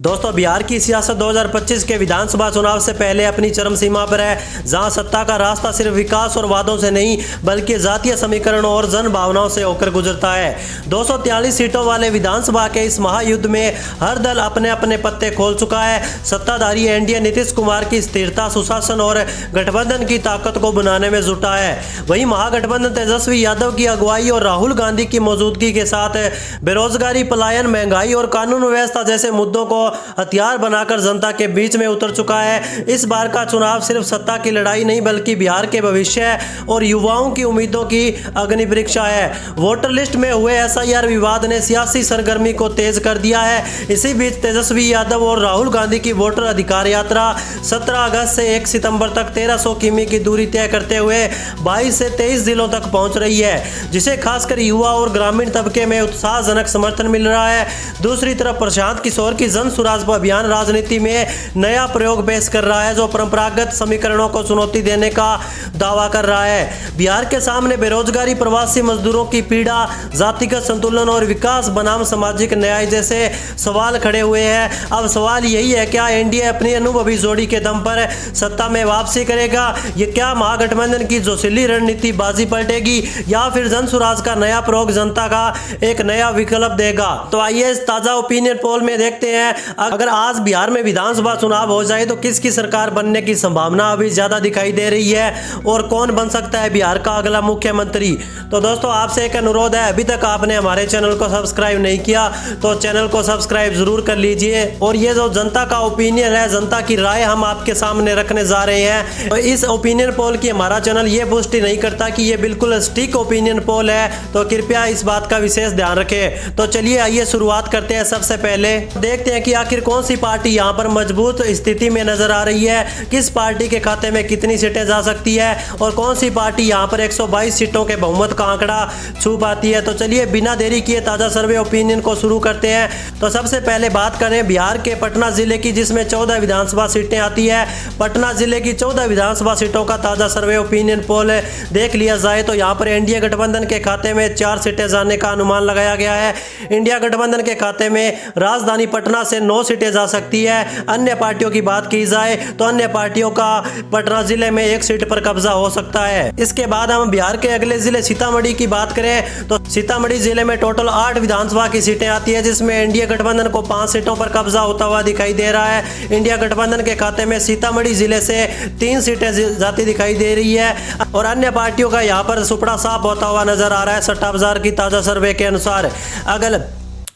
दोस्तों, बिहार की सियासत 2025 के विधानसभा चुनाव से पहले अपनी चरम सीमा पर है, जहां सत्ता का रास्ता सिर्फ विकास और वादों से नहीं बल्कि जातीय समीकरणों और जन भावनाओं से होकर गुजरता है। 243 सीटों वाले विधानसभा के इस महायुद्ध में हर दल अपने अपने पत्ते खोल चुका है। सत्ताधारी एनडीए नीतीश कुमार की स्थिरता, सुशासन और गठबंधन की ताकत को बनाने में जुटा है। वहीं महागठबंधन तेजस्वी यादव की अगुवाई और राहुल गांधी की मौजूदगी के साथ बेरोजगारी, पलायन, महंगाई और कानून व्यवस्था जैसे मुद्दों को हथियार बनाकर जनता के बीच में उतर चुका है। इस बार का चुनाव सिर्फ सत्ता की लड़ाई नहीं बल्कि बिहार के भविष्य और युवाओं की उम्मीदों की अग्नि परीक्षा है। वोटर लिस्ट में हुए एसआईआर विवाद ने सियासी सरगर्मी को तेज कर दिया है। इसी बीच तेजस्वी यादव और राहुल गांधी की वोटर अधिकार यात्रा 17 अगस्त से 1 सितंबर तक 1300 किमी की दूरी तय करते हुए 22 से 23 जिलों तक पहुंच रही है, जिसे खासकर युवा और ग्रामीण तबके में उत्साहजनक समर्थन मिल रहा है। दूसरी तरफ प्रशांत किशोर की जन स्वराज अभियान राजनीति में नया प्रयोग पेश कर रहा है, जो परंपरागत समीकरणों को चुनौती देने का दावा कर रहा है। बिहार के सामने बेरोजगारी, प्रवासी मजदूरों की पीड़ा, जातिगत संतुलन और विकास बनाम सामाजिक न्याय जैसे सवाल खड़े हुए हैं। अब सवाल यही है, क्या एनडीए अपनी अनुभवी जोड़ी के दम पर सत्ता में वापसी करेगा? ये क्या महागठबंधन की जोशीली रणनीति बाजी पलटेगी या फिर जन स्वराज का नया प्रयोग जनता का एक नया विकल्प देगा? तो आइए इस ताजा ओपिनियन पोल में देखते हैं, अगर आज बिहार में विधानसभा चुनाव हो जाए तो किसकी सरकार बनने की संभावना अभी ज्यादा दिखाई दे रही है और कौन बन सकता है बिहार का अगला मुख्यमंत्री। तो दोस्तों, आपसे एक अनुरोध है, अभी तक आपने हमारे चैनल को सब्सक्राइब नहीं किया तो चैनल को सब्सक्राइब जरूर कर लीजिए। और ये जो जनता का ओपिनियन है, जनता की राय हम आपके सामने रखने जा रहे हैं। तो इस ओपिनियन पोल की हमारा चैनल ये पुष्टि नहीं करता कि ये बिल्कुल सटीक ओपिनियन पोल है, तो कृपया इस बात का विशेष ध्यान रखें। तो चलिए आइए शुरुआत करते हैं। सबसे पहले देखते हैं कि आखिर कौन सी पार्टी यहां पर मजबूत स्थिति में नजर आ रही है, किस पार्टी के खाते में कितनी सीटें जा सकती है और कौन सी पार्टी यहां पर 122 सीटों के बहुमत का आंकड़ा छू पाती है। तो चलिए बिना देरी किए ताजा सर्वे ओपिनियन को शुरू करते हैं। तो सबसे पहले बात करें बिहार के पटना जिले की, जिसमें 14 विधानसभा सीटें आती है। पटना जिले की 14 विधानसभा सीटों का ताजा सर्वे ओपिनियन पोल देख लिया जाए तो यहाँ पर एनडीए गठबंधन के खाते में 4 सीटें जाने का अनुमान लगाया गया है। इंडिया गठबंधन के खाते में राजधानी पटना से 9 सीटें जा सकती है। अन्य पार्टियों की बात की जाए तो अन्य पार्टियों का पटना जिले में 1 सीट पर कब्जा हो सकता है। इसके बाद हम बिहार के अगले जिले सीतामढ़ी की बात करें तो सीतामढ़ी जिले में टोटल 8 विधानसभा की सीटें आती है, जिसमें एनडीए गठबंधन को 5 सीटों पर कब्जा होता हुआ दिखाई दे रहा है। इंडिया गठबंधन के खाते में सीतामढ़ी जिले से 3 सीटें जाती दिखाई दे रही है और अन्य पार्टियों का यहाँ पर सुपड़ा साफ होता हुआ नजर आ रहा है सट्टा बाजार की ताजा सर्वे के अनुसार।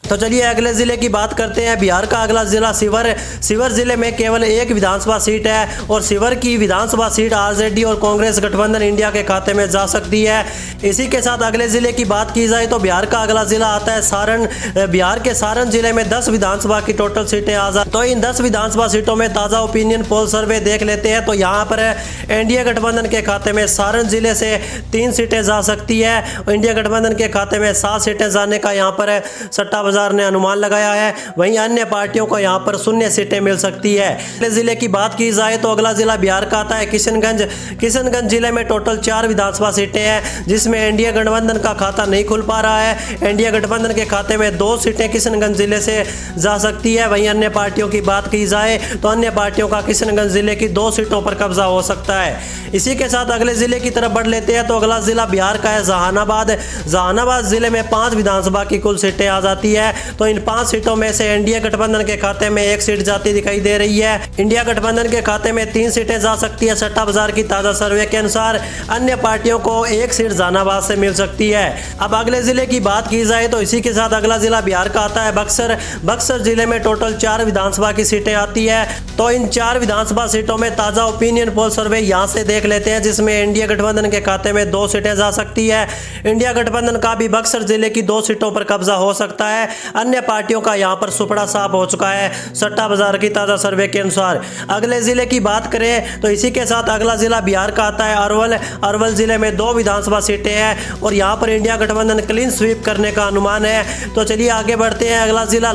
तो चलिए अगले जिले की बात करते हैं। बिहार का अगला जिला शिवर जिले में केवल 1 विधानसभा सीट है और शिवर की विधानसभा सीट आरजेडी और कांग्रेस गठबंधन इंडिया के खाते में जा सकती है। इसी के साथ अगले जिले की बात की जाए तो बिहार का अगला जिला आता है सारण। बिहार के सारण जिले में 10 विधानसभा की टोटल सीटें आजाद। तो इन 10 विधानसभा सीटों में ताजा ओपिनियन पोल सर्वे देख लेते हैं। तो यहाँ पर एनडीए गठबंधन के खाते में सारण जिले से 3 सीटें जा सकती है और इंडिया गठबंधन के खाते में 7 सीटें जाने का यहाँ पर सट्टा ने अनुमान लगाया है। वहीं अन्य पार्टियों को यहां पर 0 सीटें मिल सकती है। अगले जिले की बात की जाए तो अगला जिला बिहार का आता है किशनगंज जिले में टोटल 4 विधानसभा सीटें हैं, जिसमें एनडीए गठबंधन का खाता नहीं खुल पा रहा है। एनडीए गठबंधन के खाते में 2 सीटें किशनगंज जिले से जा सकती है। वहीं अन्य पार्टियों की बात की जाए तो अन्य पार्टियों का किशनगंज जिले की 2 सीटों पर कब्जा हो सकता है। इसी के साथ अगले जिले की तरफ बढ़ लेते हैं। तो अगला जिला बिहार का है जहानाबाद जिले में 5 विधानसभा की कुल सीटें आ जाती है। तो इन 5 सीटों में से एनडीए गठबंधन के खाते में 1 सीट जाती दिखाई दे रही है। इंडिया गठबंधन के खाते में 3 सीटें जा सकती है सट्टा बाजार की ताजा सर्वे के अनुसार। अन्य पार्टियों को 1 सीट जहानाबाद से मिल सकती है। अब अगले जिले की बात की जाए तो इसी के साथ अगला जिला बिहार का आता है बक्सर जिले में टोटल 4 विधानसभा की सीटें आती है। तो इन 4 विधानसभा सीटों में ताजा ओपिनियन पोल सर्वे यहाँ से देख लेते हैं, जिसमें एनडीए गठबंधन के खाते में 2 सीटें जा सकती है। इंडिया गठबंधन का भी बक्सर जिले की 2 सीटों पर कब्जा हो सकता है। अन्य पार्टियों का यहां पर सुपड़ा साफ हो चुका है सट्टा बाजार की ताजा सर्वे के अनुसार। अगले जिले की बात करें तो इसी के साथ अगला जिला बिहार का आता है अरवल जिले में 2 विधानसभा सीटें हैं और यहां पर इंडिया गठबंधन क्लीन स्वीप करने का अनुमान है। तो चलिए आगे बढ़ते हैं। अगला जिला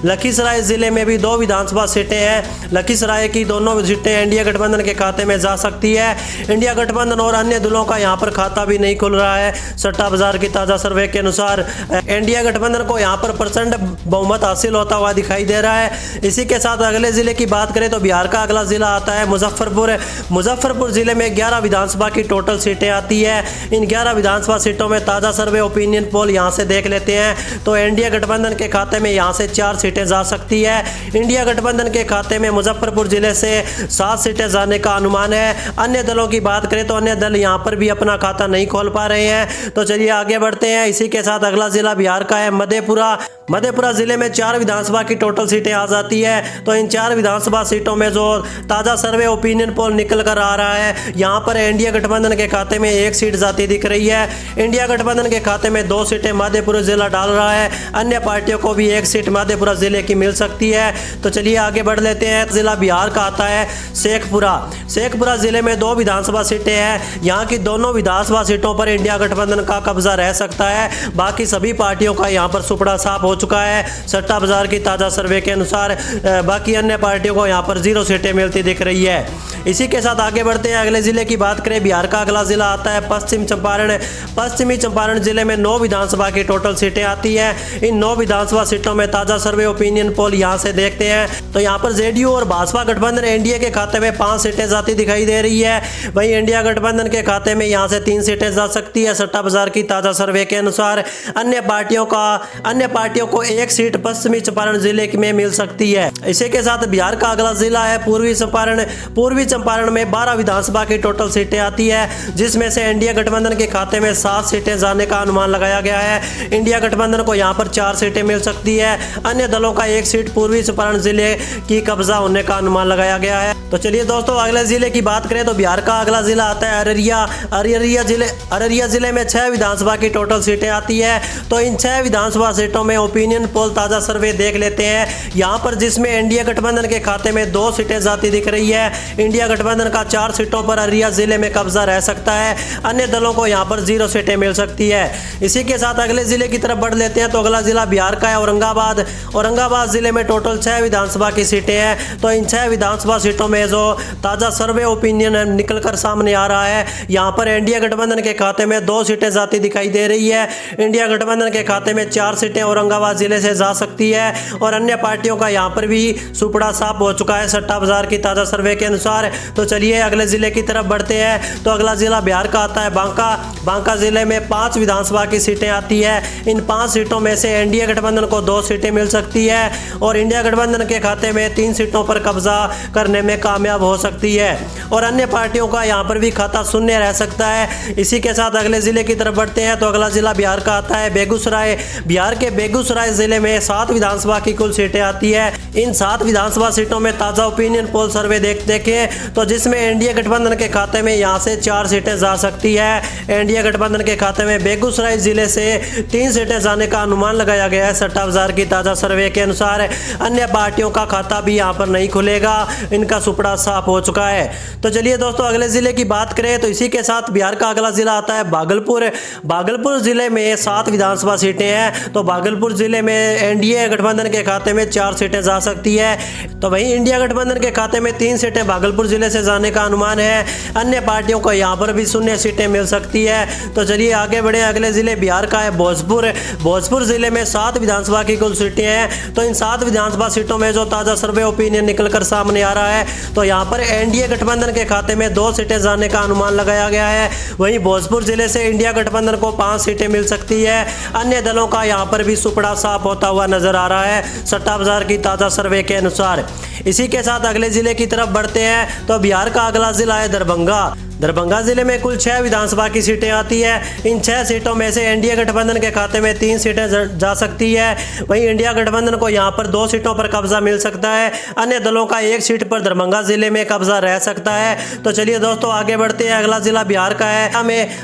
लखीसराय जिले में भी 2 विधानसभा सीटें हैं। लखीसराय की दोनों सीटें एनडीए गठबंधन के खाते में जा सकती है। इंडिया गठबंधन और अन्य दलों का यहां पर खाता भी नहीं खुल रहा है सट्टा बाजार की ताजा सर्वे के अनुसार। एनडीए गठबंधन को यहाँ पर प्रचंड बहुमत हासिल होता हुआ दिखाई दे रहा है। इसी के साथ अगले जिले की बात करें तो बिहार का अगला जिला आता है मुजफ्फरपुर। मुजफ्फरपुर जिले में 11 विधानसभा की टोटल सीटें आती है। इन 11 विधानसभा सीटों में ताज़ा सर्वे ओपिनियन पोल यहाँ से देख लेते हैं तो एनडीए गठबंधन के खाते में यहाँ से 4 सीटें जा सकती है। इंडिया गठबंधन के खाते में मुजफ्फरपुर जिले से 7 सीटें जाने का अनुमान है। अन्य दलों की बात करें तो अन्य दल यहाँ पर भी अपना खाता नहीं खोल पा रहे हैं। तो चलिए आगे बढ़ते हैं। इसी के साथ अगला जिला बिहार का है मधेपुरा। मधेपुरा जिले में 4 विधानसभा की टोटल सीटें आ जाती है। तो इन 4 विधानसभा सीटों में जो ताज़ा सर्वे ओपिनियन पोल निकल कर आ रहा है, यहाँ पर एनडीए गठबंधन के खाते में 1 सीट जाती दिख रही है। इंडिया गठबंधन के खाते में 2 सीटें मधेपुरा जिला डाल रहा है। अन्य पार्टियों को भी 1 सीट मधेपुरा जिले की मिल सकती है। तो चलिए आगे बढ़ लेते हैं। जिला बिहार का आता है शेखपुरा। शेखपुरा जिले में 2 विधानसभा सीटें हैं। यहाँ की दोनों विधानसभा सीटों पर इंडिया गठबंधन का कब्जा रह सकता है। बाकी सभी पार्टियों का यहाँ पर सुपड़ा साफ हो चुका है। सट्टा बाजार की ताज़ा सर्वे के अनुसार बाकी अन्य पार्टियों को यहाँ पर 0 सीटें मिलती दिख रही है। इसी के साथ आगे बढ़ते हैं। अगले जिले की बात करें, बिहार का अगला जिला आता है पश्चिम चंपारण। पश्चिमी चंपारण जिले में 9 विधानसभा की टोटल सीटें आती हैं। इन 9 विधानसभा सीटों में ताज़ा सर्वे ओपिनियन पोल यहाँ से देखते हैं तो यहाँ पर जेडीयू और भाजपा गठबंधन एनडीए के खाते में 5 सीटें जाती दिखाई दे रही है। वहीं इंडिया गठबंधन के खाते में यहाँ से 3 सीटें जा सकती है सट्टा बाजार की ताज़ा सर्वे के अनुसार। अन्य पार्टियों को 1 सीट पश्चिमी चंपारण जिले में मिल सकती है। इसी के साथ बिहार का अगला जिला है पूर्वी चंपारण। पूर्वी चंपारण में 12 विधानसभा की टोटल सीटें आती है, जिसमें से एनडीए गठबंधन के खाते में 7 सीटें जाने का अनुमान लगाया गया है। इंडिया गठबंधन को यहाँ पर 4 सीटें मिल सकती है। अन्य दलों का 1 सीट पूर्वी चंपारण जिले की कब्जा होने का अनुमान लगाया गया है। तो चलिए दोस्तों अगले जिले की बात करें तो बिहार का अगला जिला आता है अररिया। अररिया जिले में 6 विधानसभा की टोटल सीटें आती है। तो इन 6 विधानसभा सीटों में ओपिनियन पोल ताज़ा सर्वे देख लेते हैं। यहाँ पर जिसमें एनडीए गठबंधन के खाते में 2 सीटें जाती दिख रही है। इंडिया गठबंधन का 4 सीटों पर अररिया जिले में कब्जा रह सकता है। अन्य दलों को यहाँ पर 0 सीटें मिल सकती है। इसी के साथ अगले जिले की तरफ बढ़ लेते हैं तो अगला जिला बिहार का है औरंगाबाद। औरंगाबाद जिले में टोटल 6 विधानसभा की सीटें हैं। तो इन 6 विधानसभा सीटों में जो ताज़ा सर्वे ओपिनियन निकल कर सामने आ रहा है, यहाँ पर एनडीए गठबंधन के खाते में 2 सीटें जाती दिखाई दे रही है। इंडिया गठबंधन के खाते में 4 सीटें औरंगाबाद जिले से जा सकती है और अन्य पार्टियों का यहाँ पर भी सुपड़ा साफ हो चुका है सट्टा बाजार की ताज़ा सर्वे के अनुसार। तो चलिए अगले जिले की तरफ बढ़ते हैं। तो अगला जिला बिहार का आता है बांका। बांका जिले में 5 विधानसभा की सीटें आती है। इन 5 सीटों में से एनडीए गठबंधन को 2 सीटें मिल सकती है और इंडिया गठबंधन के खाते में 3 सीटों पर कब्जा करने में कामयाब हो सकती है और अन्य पार्टियों का यहाँ पर भी खाता शून्य रह सकता है। इसी के साथ अगले जिले की तरफ बढ़ते हैं तो अगला जिला बिहार का आता है बेगूसराय। बिहार के बेगूसराय जिले में 7 विधानसभा की कुल सीटें आती है। इन 7 विधानसभा सीटों में ताज़ा ओपिनियन पोल सर्वे देखें तो जिसमें एनडीए गठबंधन के खाते में यहाँ से 4 सीटें जा सकती है। एनडीए गठबंधन के खाते में बेगूसराय जिले से 3 सीटें जाने का अनुमान लगाया गया है सट्टा बाजार की ताज़ा सर्वे के अनुसार। अन्य पार्टियों का खाता भी यहाँ पर नहीं खुलेगा, इनका सुपड़ा साफ हो चुका है। तो चलिए दोस्तों अगले जिले की बात करें तो इसी के साथ बिहार का अगला जिला आता है भागलपुर। भागलपुर जिले में 7 विधानसभा सीटें हैं। तो भागलपुर जिले में एनडीए गठबंधन के खाते में 4 सीटें जा सकती है। तो वहीं इंडिया गठबंधन के खाते में 3 सीटें भागलपुर जिले से जाने का अनुमान है। अन्य पार्टियों को यहाँ पर भी 0 सीटें मिल सकती है। तो चलिए आगे बढ़े। अगले जिले बिहार का है भोजपुर। भोजपुर जिले में 7 विधानसभा की कुल सीटें हैं। तो इन 7 विधानसभा सीटों में जो ताज़ा सर्वे ओपिनियन निकल कर सामने आ रहा है तो यहाँ पर एनडीए गठबंधन के खाते में 2 सीटें जाने का अनुमान लगाया गया है। वहीं भोजपुर जिले से इंडिया गठबंधन को 5 सीटें मिल सकती है। अन्य दलों का यहाँ पर भी सुपड़ा साफ होता हुआ नजर आ रहा है सट्टा बाजार की ताज़ा सर्वे के अनुसार। इसी के साथ अगले जिले की तरफ बढ़ते हैं तो बिहार का अगला जिला है दरभंगा। दरभंगा जिले में कुल 6 विधानसभा की सीटें आती है। इन 6 सीटों में से एनडीए गठबंधन के खाते में 3 सीटें जा सकती है। वहीं इंडिया गठबंधन को यहाँ पर 2 सीटों पर कब्जा मिल सकता है। अन्य दलों का 1 सीट पर दरभंगा जिले में कब्जा रह सकता है। तो चलिए दोस्तों आगे बढ़ते हैं। अगला जिला बिहार का है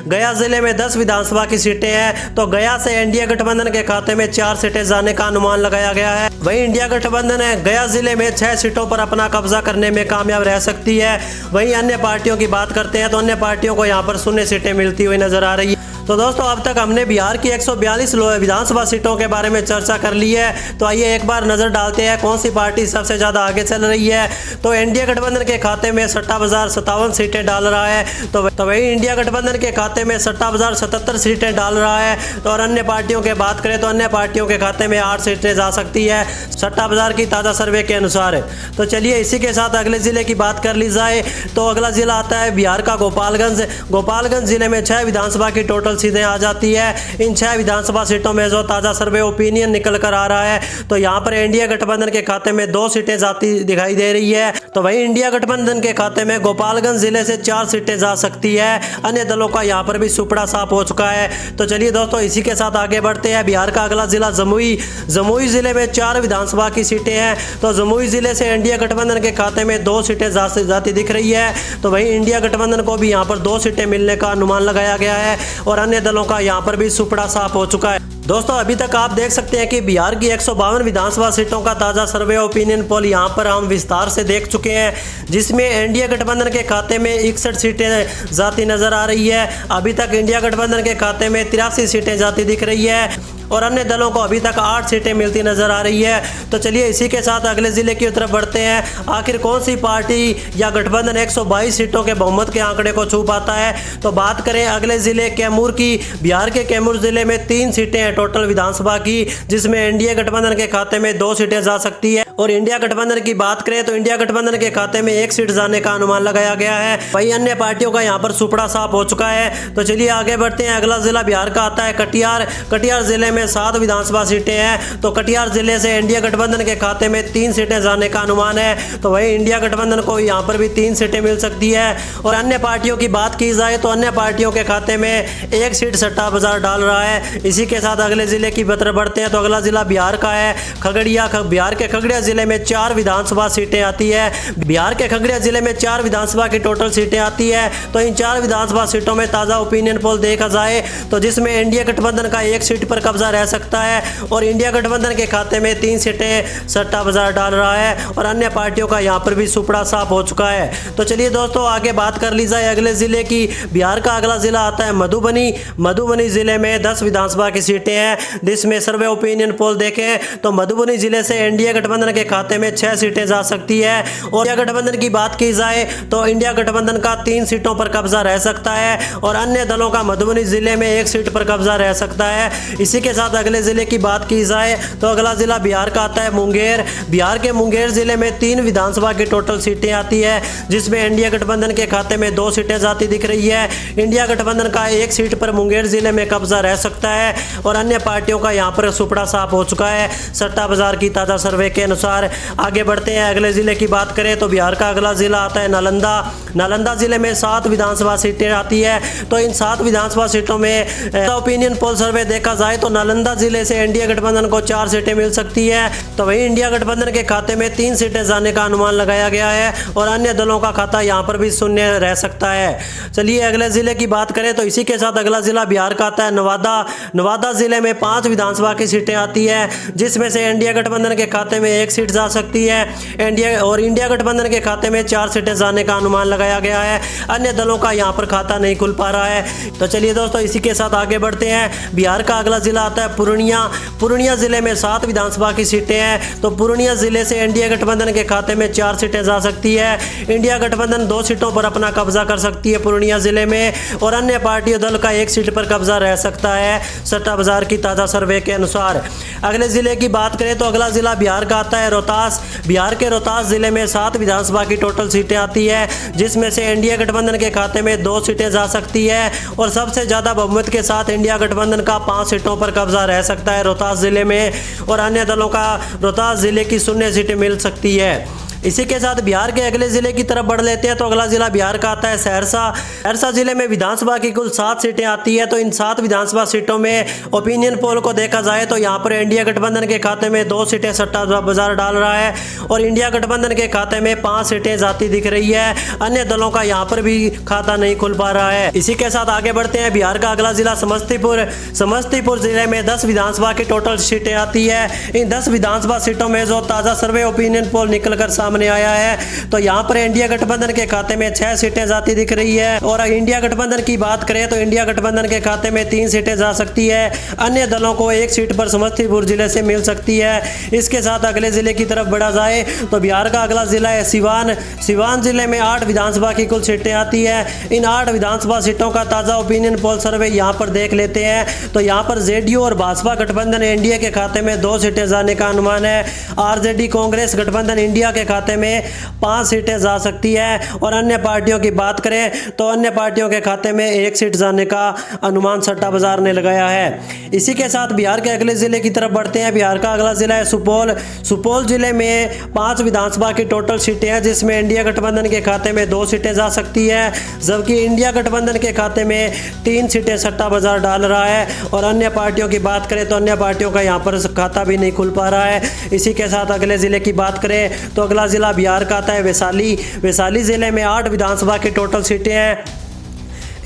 गया जिले में 10 विधानसभा की सीटें हैं। तो गया से एनडीए गठबंधन के खाते में 4 सीटें जाने का अनुमान लगाया गया है। वहीं इंडिया गठबंधन है गया जिले में 6 सीटों पर अपना कब्जा करने में कामयाब रह सकती है। वहीं अन्य पार्टियों की बात करते हैं तो अन्य पार्टियों को यहाँ पर 0 सीटें मिलती हुई नजर आ रही है। तो दोस्तों अब तक हमने बिहार की 142 विधानसभा सीटों के बारे में चर्चा कर ली है। तो आइए एक बार नजर डालते हैं कौन सी पार्टी सबसे ज्यादा आगे चल रही है। तो एनडीए गठबंधन के खाते में 57,057 सीटें डाल रहा है। तो वही इंडिया गठबंधन के खाते में 57,077 सीटें डाल रहा है। तो और अन्य पार्टियों की बात करें तो अन्य पार्टियों के खाते में 8 सीटें जा सकती है 57,000 की ताज़ा सर्वे के अनुसार। तो चलिए इसी के साथ अगले जिले की बात कर ली जाए। तो अगला जिला आता है बिहार का गोपालगंज। गोपालगंज जिले में 6 विधानसभा की टोटल सीटें आ जाती है। इन 6 विधानसभा सीटों में जो ताज़ा सर्वे ओपिनियन निकल कर आ रहा है तो यहाँ पर इंडिया गठबंधन के खाते में 2 सीटें जाती दिखाई दे रही है। तो वहीं इंडिया गठबंधन के खाते में गोपालगंज जिले से 4 सीटें जा सकती है। अन्य दलों का यहाँ पर भी सुपड़ा साफ हो चुका है। तो चलिए दोस्तों इसी के साथ आगे बढ़ते हैं। बिहार का अगला जिला जमुई। जमुई जिले में 4 विधानसभा की सीटें हैं। तो जमुई जिले से इंडिया गठबंधन के खाते में 2 सीटें जाती दिख रही है। तो वहीं इंडिया गठबंधन को भी यहाँ पर 2 सीटें मिलने का अनुमान लगाया गया है और अन्य दलों का यहाँ पर भी सुपड़ा साफ हो चुका है। दोस्तों अभी तक आप देख सकते हैं कि बिहार की 152 विधानसभा सीटों का ताज़ा सर्वे ओपिनियन पोल यहाँ पर हम विस्तार से देख चुके हैं, जिसमें इंडिया गठबंधन के खाते में 61 सीटें जाती नजर आ रही है। अभी तक इंडिया गठबंधन के खाते में 83 सीटें जाती दिख रही है और अन्य दलों को अभी तक 8 सीटें मिलती नजर आ रही है। तो चलिए इसी के साथ अगले जिले की तरफ बढ़ते हैं। आखिर कौन सी पार्टी या गठबंधन 122 सीटों के बहुमत के आंकड़े को छू पाता है। तो बात करें अगले जिले कैमूर की। बिहार के कैमूर जिले में 3 सीटें हैं टोटल विधानसभा की, जिसमें इंडिया गठबंधन के खाते में 2 सीटें जा सकती है और इंडिया गठबंधन की बात करें तो इंडिया गठबंधन के खाते में 1 सीट जाने का अनुमान लगाया गया है। वही अन्य पार्टियों का यहाँ पर सुपड़ा साफ हो चुका है। तो चलिए आगे बढ़ते हैं। अगला जिला बिहार का आता है कटिहार। कटिहार जिले में 7 विधानसभा सीटें हैं। तो कटिहार जिले से इंडिया गठबंधन के खाते में 3 सीटें जाने का अनुमान है। तो वही इंडिया गठबंधन को यहाँ पर भी 3 सीटें मिल सकती है और अन्य पार्टियों की बात की जाए तो अन्य पार्टियों के खाते में 1 सीट सट्टा बाजार डाल रहा है। इसी के साथ अगले जिले की तरफ बढ़ते हैं। तो अगला जिला बिहार का है खगड़िया। बिहार के खगड़िया जिले में 4 विधानसभा सीटें आती है। बिहार के खगड़िया जिले में 4 विधानसभा की टोटल सीटें आती है। तो इन 4 विधानसभा सीटों में ताज़ा ओपिनियन पोल देखा जाए तो जिसमें इंडिया गठबंधन का 1 सीट पर कब्जा रह सकता है और इंडिया गठबंधन के खाते में 3 सीटें सट्टा बाजार डाल रहा है और अन्य पार्टियों का यहाँ पर भी सुपड़ा साफ हो चुका है। तो चलिए दोस्तों आगे बात कर ली जाए अगले जिले की। बिहार का अगला जिला आता है मधुबनी। मधुबनी जिले में 10 विधानसभा की सीटें हैं, जिसमें सर्वे ओपिनियन पोल देखें तो मधुबनी जिले से इंडिया गठबंधन के खाते में 6 सीटें जा सकती है और इंडिया गठबंधन की बात की जाए तो इंडिया गठबंधन का 3 सीटों पर कब्जा रह सकता है और अन्य दलों का मधुबनी जिले में 1 सीट पर कब्जा रह सकता है। इसी के साथ अगले जिले की बात की जाए तो अगला जिला बिहार का आता है मुंगेर। बिहार के मुंगेर जिले में 3 विधानसभा की टोटल सीटें आती है, जिसमें इंडिया गठबंधन के खाते में 2 सीटें जाती दिख रही है। इंडिया गठबंधन का 1 सीट पर मुंगेर जिले में कब्जा रह सकता है और अन्य पार्टियों का यहाँ पर सुपड़ा साफ हो चुका है सट्टा बाजार की ताज़ा सर्वे के अनुसार। आगे बढ़ते हैं। अगले जिले की बात करें तो बिहार का अगला जिला आता है नालंदा। नालंदा जिले में 7 विधानसभा सीटें आती है। तो इन 7 विधानसभा सीटों में ओपिनियन पोल सर्वे देखा जाए तो नालंदा जिले से इंडिया गठबंधन को 4 सीटें मिल सकती है। तो वहीं इंडिया गठबंधन के खाते में 3 सीटें जाने का अनुमान लगाया गया है और अन्य दलों का खाता यहाँ पर भी शून्य रह सकता है। चलिए अगले जिले की बात करें तो इसी के साथ अगला जिला बिहार का आता है नवादा। नवादा जिले में 5 विधानसभा की सीटें आती है, जिसमें से इंडिया गठबंधन के खाते में 1 सीट जा सकती है इंडिया गठबंधन के खाते में 4 सीटें जाने का अनुमान लगाया गया है। अन्य दलों का यहाँ पर खाता नहीं खुल पा रहा है। तो चलिए दोस्तों इसी के साथ आगे बढ़ते हैं। बिहार का अगला जिला आता है पूर्णिया। पूर्णिया जिले में 7 विधानसभा की सीटें हैं। तो पूर्णिया जिले से इंडिया गठबंधन के खाते में 4 सीटें जा सकती है। इंडिया गठबंधन 2 सीटों पर अपना कब्जा कर सकती है पूर्णिया जिले में और अन्य पार्टियों दल का 1 सीट पर कब्जा रह सकता है सट्टा बाजार की ताज़ा सर्वे के अनुसार। अगले जिले की बात करें तो अगला जिला बिहार का आता है रोहतास। बिहार के रोहतास जिले में 7 विधानसभा की टोटल सीटें आती है, जिसमें से इंडिया गठबंधन के खाते में 2 सीटें जा सकती है और सबसे ज़्यादा बहुमत के साथ इंडिया गठबंधन का 5 सीटों पर कब्जा रह सकता है रोहतास जिले में और अन्य दलों का रोहतास जिले की 0 सीटें मिल सकती है। इसी के साथ बिहार के अगले जिले की तरफ बढ़ लेते हैं। तो अगला जिला बिहार का आता है सहरसा। सहरसा जिले में विधानसभा की कुल 7 सीटें आती है। तो इन 7 विधानसभा सीटों में ओपिनियन पोल को देखा जाए तो यहाँ पर इंडिया गठबंधन के खाते में 2 सीटें सट्टा बाजार डाल रहा है और इंडिया गठबंधन के खाते में 5 सीटें जाती दिख रही है। अन्य दलों का यहाँ पर भी खाता नहीं खुल पा रहा है। इसी के साथ आगे बढ़ते हैं। बिहार का अगला जिला समस्तीपुर। समस्तीपुर जिले में 10 विधानसभा की टोटल सीटें आती है। इन 10 विधानसभा सीटों में जो ताज़ा सर्वे ओपिनियन पोल निकल कर सामने आया है। तो यहाँ पर इंडिया गठबंधन के खाते में 6 सीटें जाती दिख रही है और इंडिया गठबंधन की बात करें तो इंडिया गठबंधन के खाते में 3 सीटें जा सकती है। अन्य दलों को 1 सीट पर समस्तीपुर जिले से मिल सकती है। इसके साथ अगले जिले की तरफ बढ़ा जाए तो बिहार का अगला जिला है सिवान। सिवान जिले में 8 विधानसभा की कुल सीटें आती है। इन 8 विधानसभा सीटों का ताजा ओपिनियन पोल सर्वे यहाँ पर देख लेते हैं। तो यहाँ पर जेडीयू और भाजपा गठबंधन एनडीए के खाते में 2 सीटें जाने का अनुमान है। आरजेडी कांग्रेस गठबंधन इंडिया के खाते में 5 सीटें जा सकती है और अन्य पार्टियों की बात करें तो अन्य पार्टियों के खाते में 1 सीट जाने का अनुमान सट्टा बाजार ने लगाया है। इसी के साथ बिहार के अगले जिले की तरफ बढ़ते हैं। बिहार का अगला जिला है सुपौल। सुपौल जिले में 5 विधानसभा की टोटल सीटें हैं जिसमें इंडिया गठबंधन के खाते में 2 सीटें जा सकती है, जबकि इंडिया गठबंधन के खाते में 3 सीटें सट्टा बाजार डाल रहा है। और अन्य पार्टियों की बात करें तो अन्य पार्टियों का यहाँ पर खाता भी नहीं खुल पा रहा है। इसी के साथ अगले जिले की बात करें तो अगला जिला बिहार का आता है वैशाली। वैशाली जिले में 8 विधानसभा की टोटल सीटें हैं।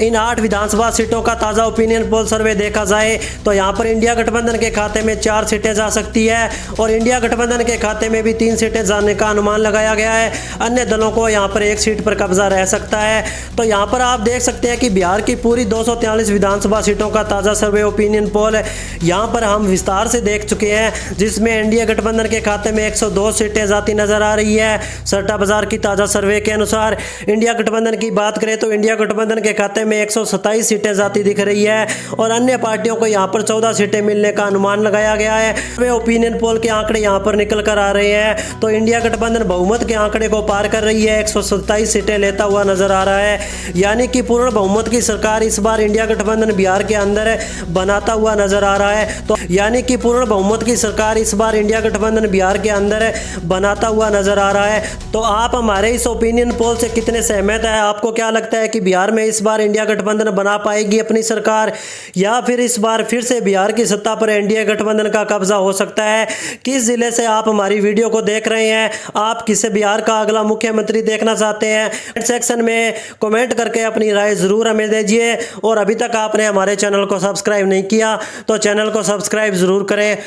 इन 8 विधानसभा सीटों का ताज़ा ओपिनियन पोल सर्वे देखा जाए तो यहाँ पर इंडिया गठबंधन के खाते में 4 सीटें जा सकती है और इंडिया गठबंधन के खाते में भी 3 सीटें जाने का अनुमान लगाया गया है। अन्य दलों को यहाँ पर 1 सीट पर कब्जा रह सकता है। तो यहाँ पर आप देख सकते हैं कि बिहार की पूरी 243 विधानसभा सीटों का ताज़ा सर्वे ओपिनियन पोल यहाँ पर हम विस्तार से देख चुके हैं, जिसमें इंडिया गठबंधन के खाते में 102 सीटें जाती नजर आ रही है सट्टा बाजार की ताज़ा सर्वे के अनुसार। इंडिया गठबंधन की बात करें तो इंडिया गठबंधन के खाते में 127 सीटें जाती दिख रही है और अन्य पार्टियों को यहां पर 14 सीटें मिलने का अनुमान लगाया गया है। वे ओपिनियन पोल के आंकड़े यहां पर निकल कर आ रहे हैं तो इंडिया गठबंधन बहुमत के आंकड़े को पार कर रही है, 127 सीटें लेता हुआ नजर आ रहा है। यानी कि पूर्ण बहुमत की सरकार इस बार इंडिया गठबंधन बिहार के अंदर बनाता हुआ नजर आ रहा है। तो यानी कि पूर्ण बहुमत की सरकार इस बार इंडिया गठबंधन बिहार के अंदर बनाता हुआ नजर आ रहा है। तो आप हमारे इस ओपिनियन पोल से कितने सहमत है? आपको क्या लगता है कि बिहार में इस बार इंडिया गठबंधन बना पाएगी अपनी सरकार, या फिर इस बार फिर से बिहार की सत्ता पर एनडीए गठबंधन का कब्जा हो सकता है? किस जिले से आप हमारी वीडियो को देख रहे हैं? आप किसे बिहार का अगला मुख्यमंत्री देखना चाहते हैं? कमेंट सेक्शन में कमेंट करके अपनी राय जरूर हमें दीजिए और अभी तक आपने हमारे चैनल को सब्सक्राइब नहीं किया तो चैनल को सब्सक्राइब जरूर करें।